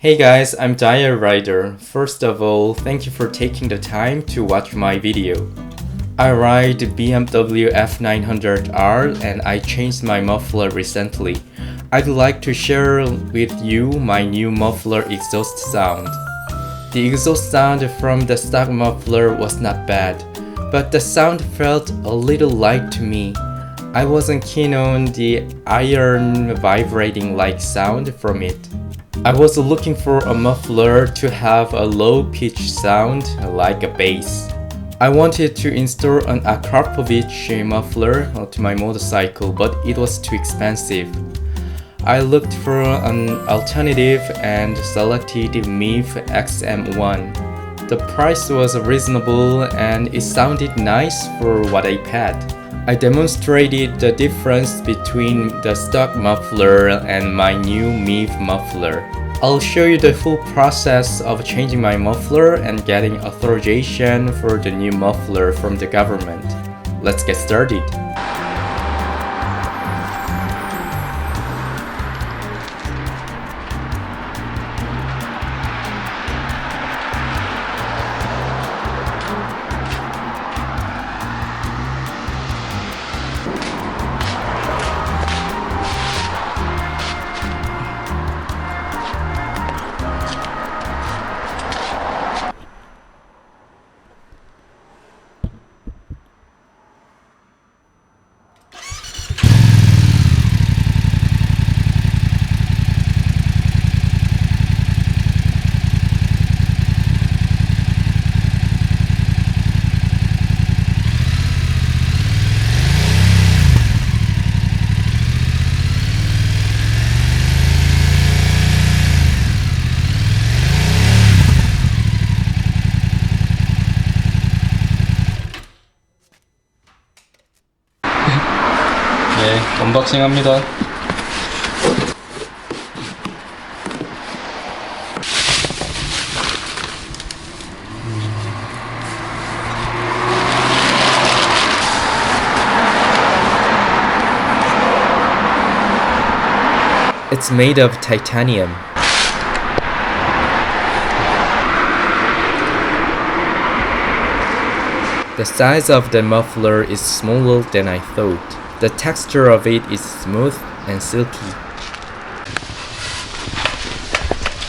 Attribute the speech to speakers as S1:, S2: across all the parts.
S1: Hey guys, I'm Dire Rider. First of all, thank you for taking the time to watch my video. I ride BMW F900r and I changed my muffler recently. I'd like to share with you my new muffler exhaust sound. The exhaust sound from the stock muffler was not bad, but the sound felt a little light to me. I wasn't keen on the iron vibrating like sound from it. I was looking for a muffler to have a low-pitched sound like a bass. I wanted to install an Akrapovic muffler to my motorcycle, but it was too expensive. I looked for an alternative and selected MIVV X-M1. The price was reasonable and it sounded nice for what I paid. I demonstrated the difference between the stock muffler and my new MIVV muffler. I'll show you the full process of changing my muffler and getting authorization for the new muffler from the government. Let's get started.
S2: 네, 언박싱 합니다.
S1: It's made of titanium. The size of the muffler is smaller than I thought. The texture of it is smooth and silky.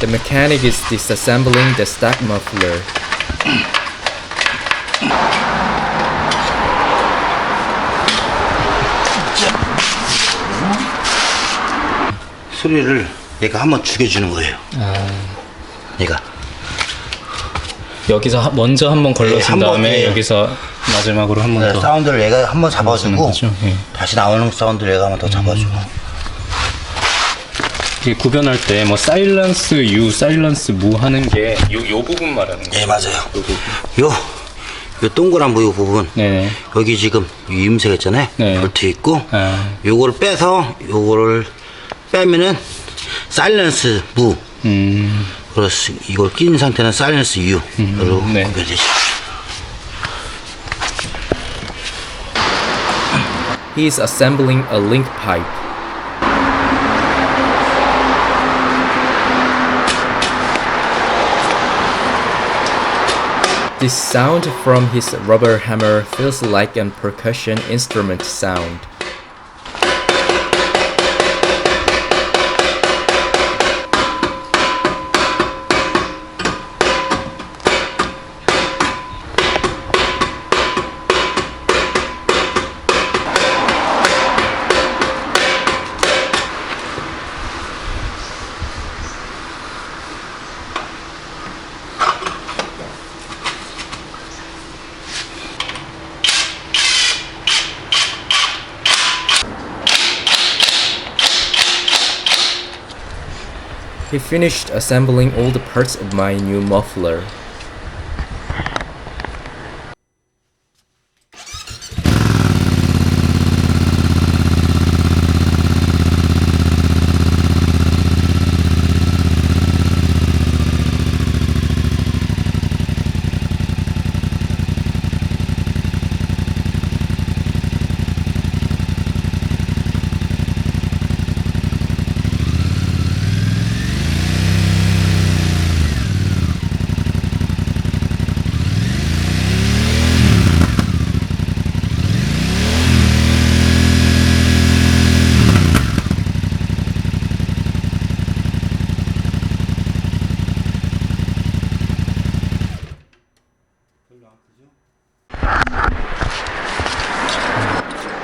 S1: The mechanic is disassembling the stock muffler.
S3: 소리를 얘가 한번 죽여주는 거예요. 얘가
S2: 여기서 먼저 한번 걸러준 다음에
S3: 예.
S2: 여기서 마지막으로 한 번 더
S3: 사운드를 얘가 한번 잡아주고
S2: 예.
S3: 다시 나오는 사운드를 얘가 한번 더 잡아주고.
S2: 이게 구별할 때 뭐 사일런스 유, 사일런스 무 하는 게 요 부분 말하는 거예요.
S3: 예, 맞아요. 요 동그란 요 부분.
S2: 네네.
S3: 여기 지금 이 임새가 있잖아요.
S2: 네.
S3: 볼트 있고
S2: 아.
S3: 요거를 빼서 요거를 빼면은 사일런스 무. 그래서 이걸 낀 상태는 사일런스 유로
S2: 네.
S3: 구별되죠.
S1: He is assembling a link pipe. The sound from his rubber hammer feels like a percussion instrument sound. He finished assembling all the parts of my new muffler.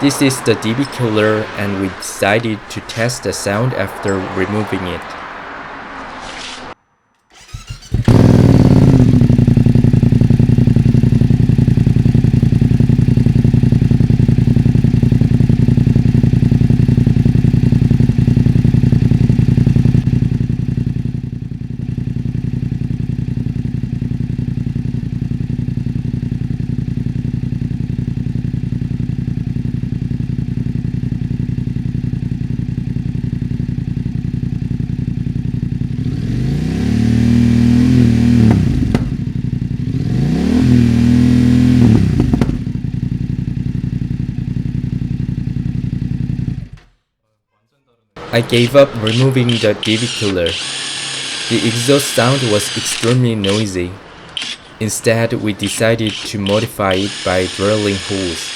S1: This is the dB killer and we decided to test the sound after removing it. I gave up removing the dB killer. The exhaust sound was extremely noisy. Instead, we decided to modify it by drilling holes.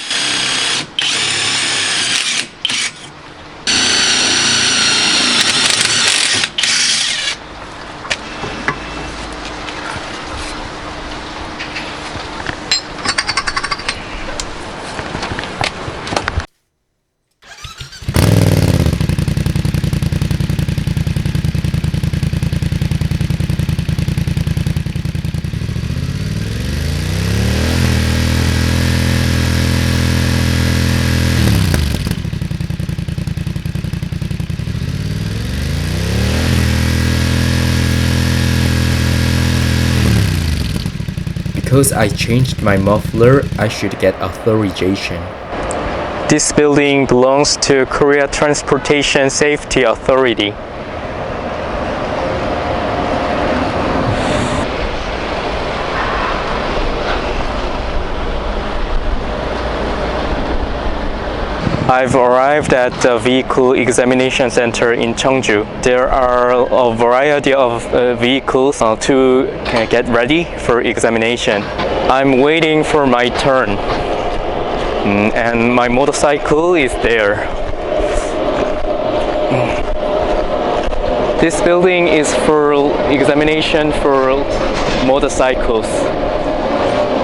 S1: Because I changed my muffler, I should get authorization.
S2: This building belongs to Korea Transportation Safety Authority. I've arrived at the vehicle examination center in Cheongju. There are a variety of vehicles to get ready for examination. I'm waiting for my turn, and my motorcycle is there. This building is for examination for motorcycles.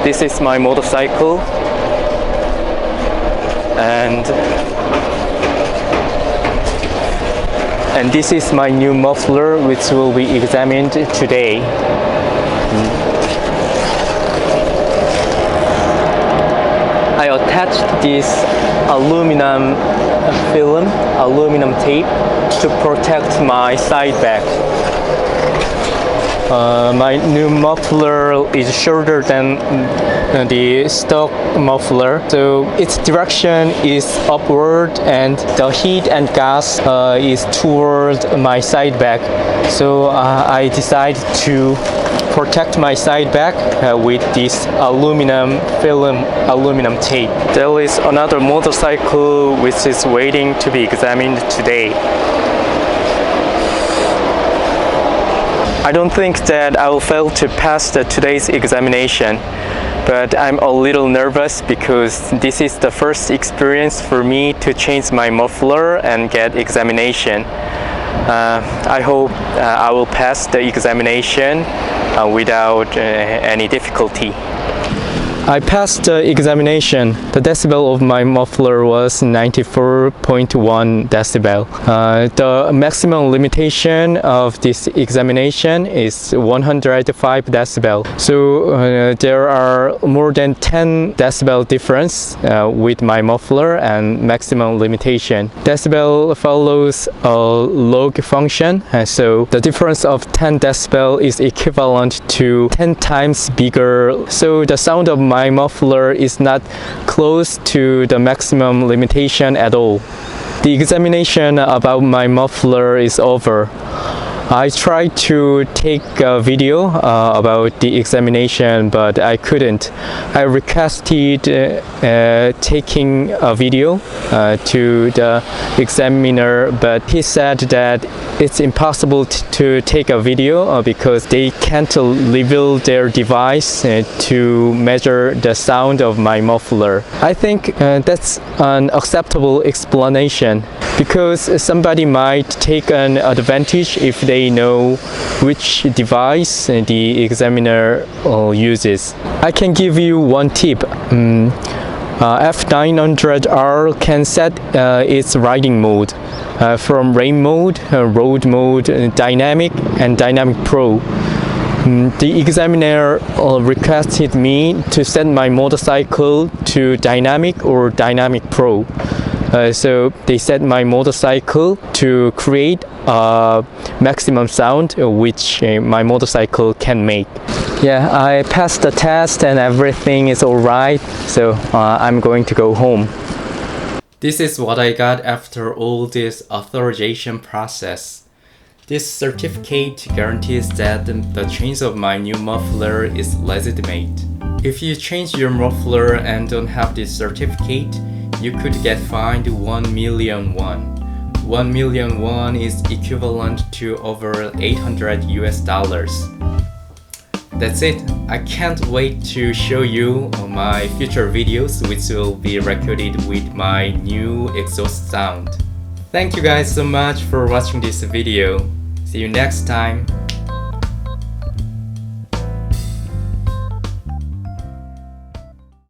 S2: This is my motorcycle. And this is my new muffler, which will be examined today. I attached this aluminum film, aluminum tape to protect my side back. My new muffler is shorter than the stock muffler, so its direction is upward and the heat and gas is toward my side back. So I decided to protect my side back with this aluminum film, aluminum tape. There is another motorcycle which is waiting to be examined today. I don't think that I will fail to pass today's examination, but I'm a little nervous because this is the first experience for me to change my muffler and get examination. I hope I will pass the examination without any difficulty. I passed the examination. The decibel of my muffler was 94.1 decibel. The maximum limitation of this examination is 105 decibel. So there are more than 10 decibel difference with my muffler and maximum limitation. Decibel follows a log function, so the difference of 10 decibel is equivalent to 10 times bigger. So the sound of my muffler is not close to the maximum limitation at all. The examination about my muffler is over. I tried to take a video about the examination, but I couldn't. I requested taking a video to the examiner, but he said that it's impossible to take a video because they can't reveal their device to measure the sound of my muffler. I think that's an acceptable explanation because somebody might take an advantage if they know which device the examiner uses. I can give you one tip. F900r can set its riding mode from rain mode, road mode, dynamic, and dynamic pro. The examiner requested me to set my motorcycle to dynamic or dynamic pro. So they set my motorcycle to create a maximum sound which my motorcycle can make. Yeah, I passed the test and everything is alright, so I'm going to go home.
S1: This is what I got after all this authorization process. This certificate guarantees that the change of my new muffler is legitimate. If you change your muffler and don't have this certificate, you could get fined 1 million won. 1 million won is equivalent to over $800. That's it. I can't wait to show you my future videos which will be recorded with my new exhaust sound. Thank you guys so much for watching this video. See you next time.